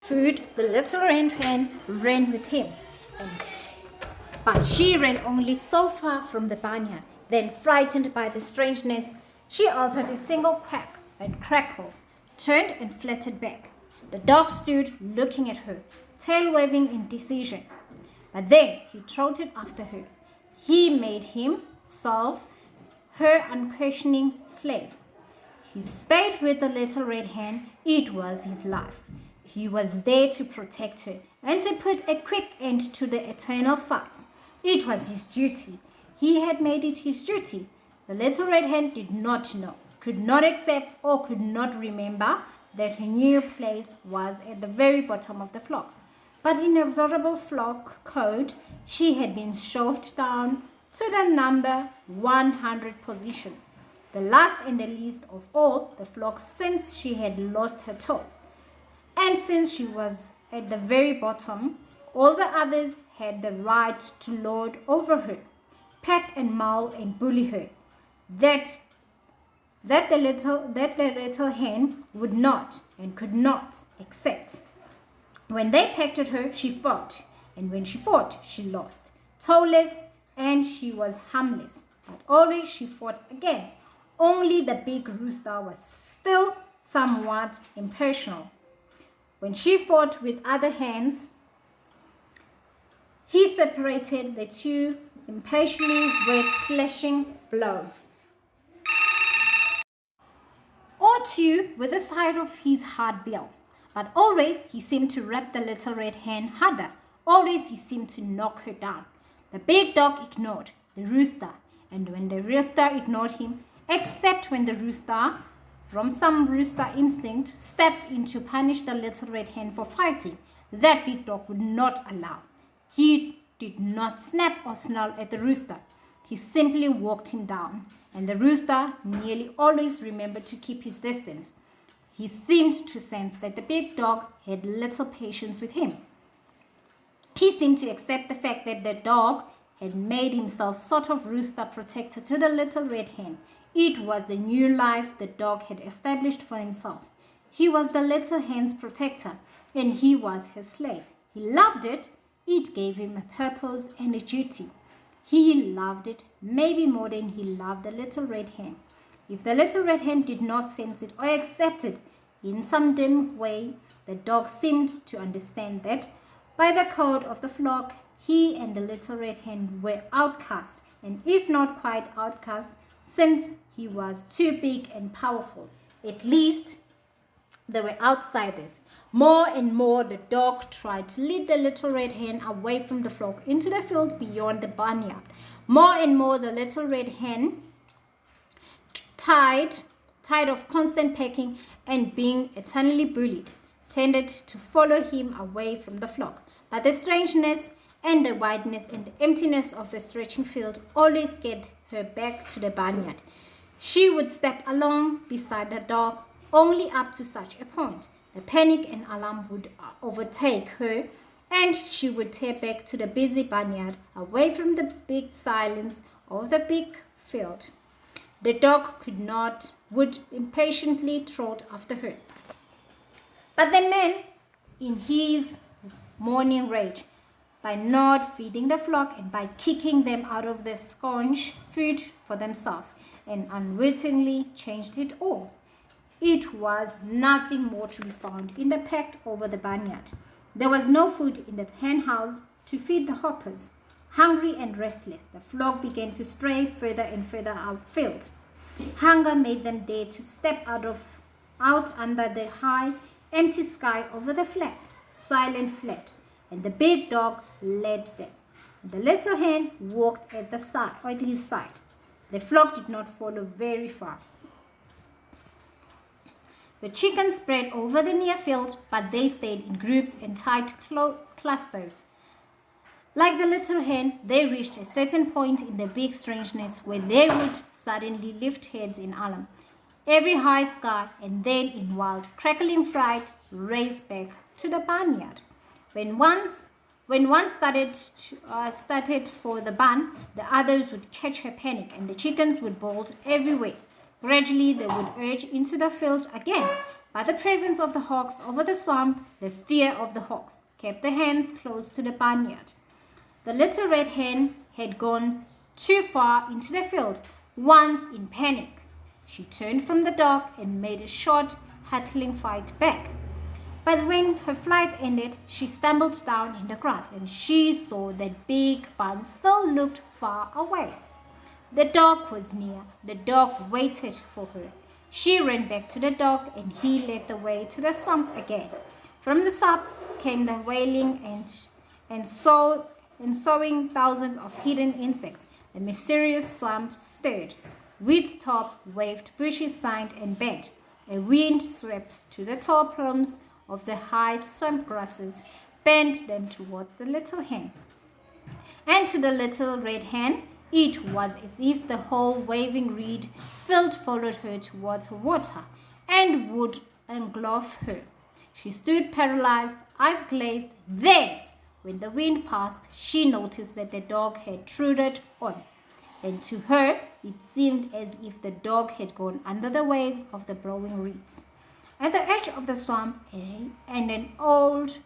food, the little red hen ran with him, but she ran only so far from the barnyard. Then, frightened by the strangeness, she uttered a single quack and crackle, turned and fluttered back. The dog stood looking at her, tail waving in decision. But then he trotted after her. He made himself her unquestioning slave. He stayed with the little red hen. It was his life. He was there to protect her and to put a quick end to the eternal fight. It was his duty. He had made it his duty. The little red hen did not know, could not accept, or could not remember that her new place was at the very bottom of the flock. But inexorable flock code, she had been shoved down to the number 100 position, the last and the least of all the flock since she had lost her toes. And since she was at the very bottom, all the others had the right to lord over her, peck and maul and bully her. That the little hen would not and could not accept. When they pecked at her, she fought, and when she fought, she lost. Toeless, and she was harmless, but always she fought again. Only the big rooster was still somewhat impersonal. When she fought with other hens, he separated the two impatiently with slashing blows, or two with the side of his hard bill. But always he seemed to rap the little red hen harder. Always he seemed to knock her down. The big dog ignored the rooster, and when the rooster ignored him, except when the rooster, from some rooster instinct, stepped in to punish the little red hen for fighting, that big dog would not allow. He did not snap or snarl at the rooster. He simply walked him down, and the rooster nearly always remembered to keep his distance. He seemed to sense that the big dog had little patience with him. He seemed to accept the fact that the dog had made himself sort of rooster protector to the little red hen. It was the new life the dog had established for himself. He was the little hen's protector, and he was her slave. He loved it. It gave him a purpose and a duty. He loved it maybe more than he loved the little red hen. If the little red hen did not sense it or accept it in some dim way, the dog seemed to understand that by the code of the flock, he and the little red hen were outcast, and if not quite outcast, since he was too big and powerful, at least they were outsiders. More and more, the dog tried to lead the little red hen away from the flock into the fields beyond the barnyard. More and more, the little red hen, tired of constant pecking and being eternally bullied, tended to follow him away from the flock. But the strangeness and the wideness and the emptiness of the stretching field always scared her back to the barnyard. She would step along beside the dog only up to such a point. The panic and alarm would overtake her, and she would tear back to the busy barnyard, away from the big silence of the big field. The dog would impatiently trot after her. But the man, in his morning rage, by not feeding the flock and by kicking them out of the sconce food for themselves, and unwittingly changed it all. It was nothing more to be found in the pack over the barnyard. There was no food in the hen house to feed the hoppers. Hungry and restless, the flock began to stray further and further outfield. Hunger made them dare to step out under the high, empty sky over the flat, silent flat, and the big dog led them. The little hen walked at his side. The flock did not follow very far. The chickens spread over the near field, but they stayed in groups and tight clusters. Like the little hen, they reached a certain point in the big strangeness where they would suddenly lift heads in alarm, every high sky, and then in wild, crackling fright, race back to the barnyard. When one started for the barn, the others would catch her panic, and the chickens would bolt everywhere. Gradually, they would urge into the field again, By the presence of the hawks over the swamp, the fear of the hawks kept the hens close to the barnyard. The little red hen had gone too far into the field. Once, in panic, she turned from the dog and made a short, hurtling fight back. But when her flight ended, she stumbled down in the grass and she saw that big barn still looked far away. The dog was near. The dog waited for her. She ran back to the dog and he led the way to the swamp again. From the swamp came the wailing and sowing thousands of hidden insects. The mysterious swamp stirred. Weeds topped, waved, bushes sighed and bent. A wind swept to the tall plumes of the high swamp grasses, bent them towards the little hen. And to the little red hen, it was as if the whole waving reed field followed her towards her water and would engulf her. She stood paralyzed, eyes glazed. Then, when the wind passed, she noticed that the dog had trudged on. And to her, it seemed as if the dog had gone under the waves of the blowing reeds. At the edge of the swamp, and an old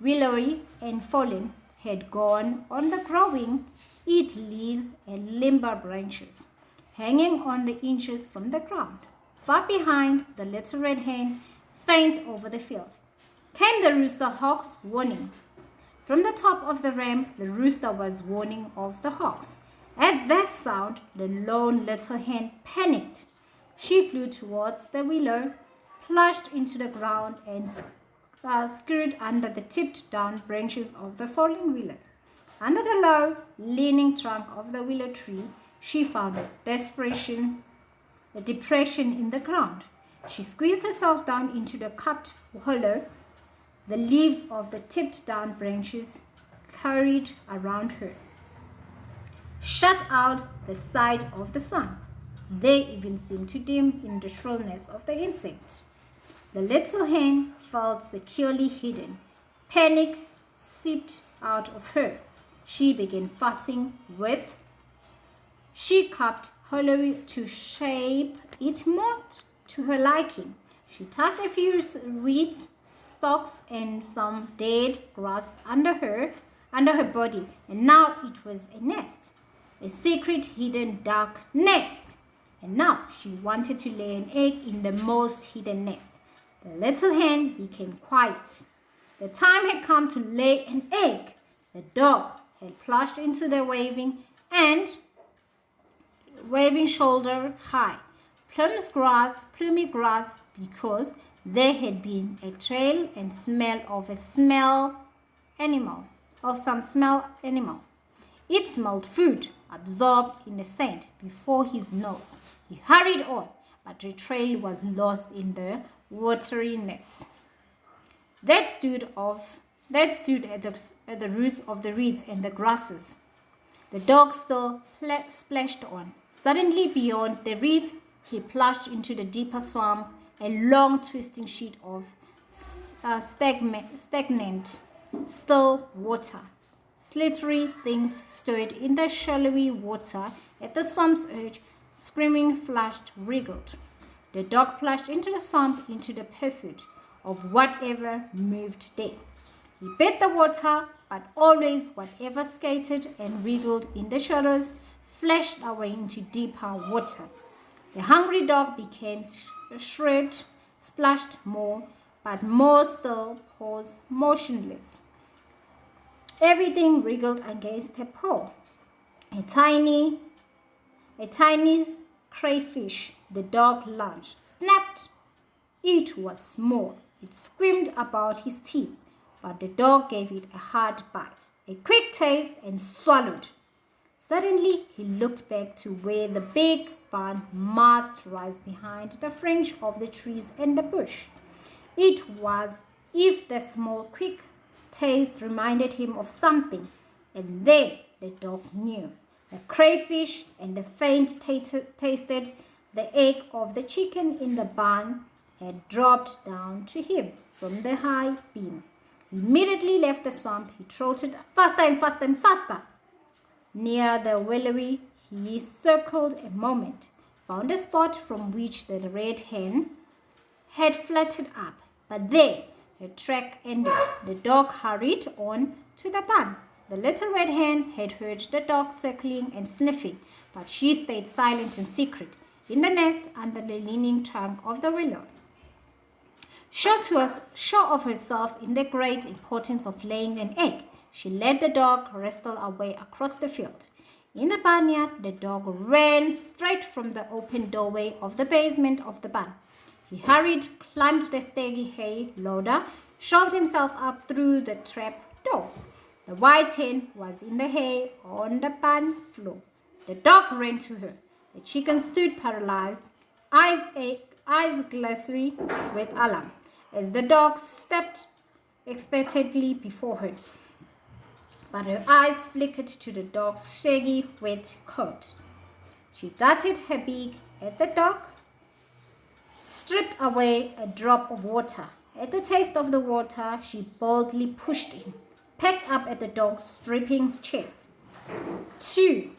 willowy and fallen had gone on the growing, it leaves and limber branches, hanging on the inches from the ground. Far behind, the little red hen, faint over the field, came the rooster hawk's warning. From the top of the ram, the rooster was warning of the hawks. At that sound, the lone little hen panicked. She flew towards the willow, plunged into the ground, and scurried under the tipped-down branches of the fallen willow. Under the low, leaning trunk of the willow tree, she found a depression in the ground. She squeezed herself down into the cupped hollow. The leaves of the tipped-down branches curried around her, shut out the side of the swamp. They even seemed to dim in the shrillness of the insect. The little hen felt securely hidden. Panic swept out of her. She began fussing with. She cupped hollow to shape it more to her liking. She tucked a few weeds, stalks, and some dead grass under her body, and now it was a nest, a secret, hidden, dark nest. And now she wanted to lay an egg in the most hidden nest. The little hen became quiet. The time had come to lay an egg. The dog had plunged into the waving shoulder high, plumy grass, because there had been a trail and smell of some smell animal. It smelled food, absorbed in the scent before his nose. He hurried on, but the trail was lost in the wateriness that stood at the roots of the reeds and the grasses. The dog still splashed on. Suddenly, beyond the reeds, he plunged into the deeper swamp, a long twisting sheet of stagnant, still water. Slippery things stirred in the shallowy water at the swamp's edge, screaming, flashed, wriggled. The dog plunged into the swamp into the pursuit of whatever moved there. He bit the water, but always whatever skated and wriggled in the shadows flashed away into deeper water. The hungry dog became shred, splashed more, but more still paused motionless. Everything wriggled against her paw. A tiny crayfish. The dog lunged, snapped. It was small. It screamed about his teeth, but the dog gave it a hard bite, a quick taste, and swallowed. Suddenly, he looked back to where the big barn must rise behind the fringe of the trees and the bush. It was if the small, quick taste reminded him of something, and then the dog knew. The crayfish and the faint tasted the egg of the chicken in the barn had dropped down to him from the high beam. He immediately left the swamp. He trotted faster and faster and faster. Near the willowy, he circled a moment, found a spot from which the red hen had flattened up, but there her track ended. The dog hurried on to the barn. The little red hen had heard the dog circling and sniffing, but she stayed silent and secret in the nest under the leaning trunk of the willow. Sure of herself in the great importance of laying an egg, she let the dog wrestle away across the field. In the barnyard, the dog ran straight from the open doorway of the basement of the barn. He hurried, climbed the steggy hay loader, shoved himself up through the trap door. The white hen was in the hay on the barn floor. The dog ran to her. The chicken stood paralyzed, eyes glassy with alarm, as the dog stepped expectantly before her. But her eyes flickered to the dog's shaggy wet coat. She darted her beak at the dog, stripped away a drop of water. At the taste of the water, she boldly pushed in, pecked up at the dog's dripping chest. Too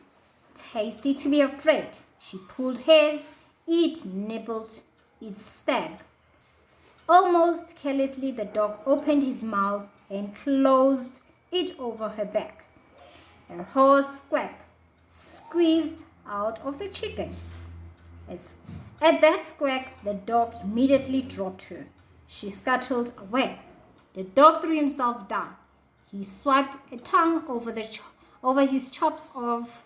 tasty to be afraid, she pulled hairs, it nibbled its stag. Almost carelessly, the dog opened his mouth and closed it over her back. A hoarse squawk squeezed out of the chicken. At that squawk, the dog immediately dropped her. She scuttled away. The dog threw himself down. He swiped a tongue over his chops off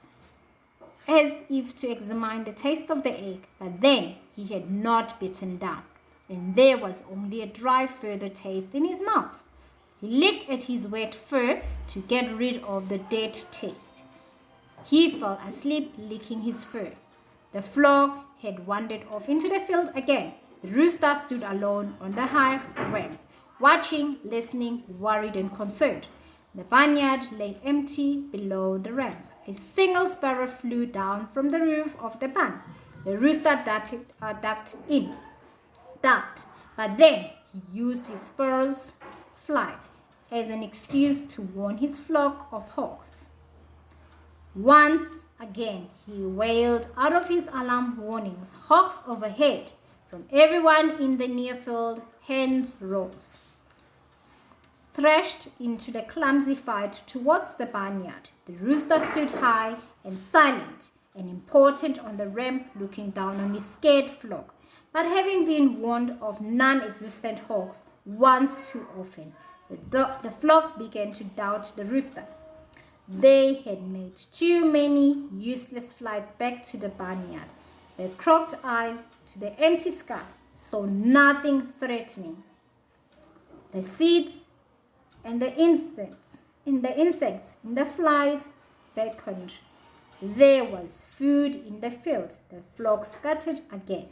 as if to examine the taste of the egg, but then he had not bitten down, and there was only a dry further taste in his mouth. He licked at his wet fur to get rid of the dead taste. He fell asleep licking his fur. The flock had wandered off into the field again. The rooster stood alone on the high ramp, watching, listening, worried and concerned. The barnyard lay empty below the ramp. A single sparrow flew down from the roof of the barn. The rooster ducked, but then he used his sparrow's flight as an excuse to warn his flock of hawks. Once again, he wailed out of his alarm warnings. Hawks overhead. From everyone in the near field, hens rose, thrashed into the clumsy fight towards the barnyard. The rooster stood high and silent and important on the ramp, looking down on his scared flock. But having been warned of non-existent hawks once too often, the flock began to doubt the rooster. They had made too many useless flights back to the barnyard. Their crooked eyes to the empty sky saw nothing threatening. The seeds and the insects in the flight beckoned. There was food in the field. The flock scattered again.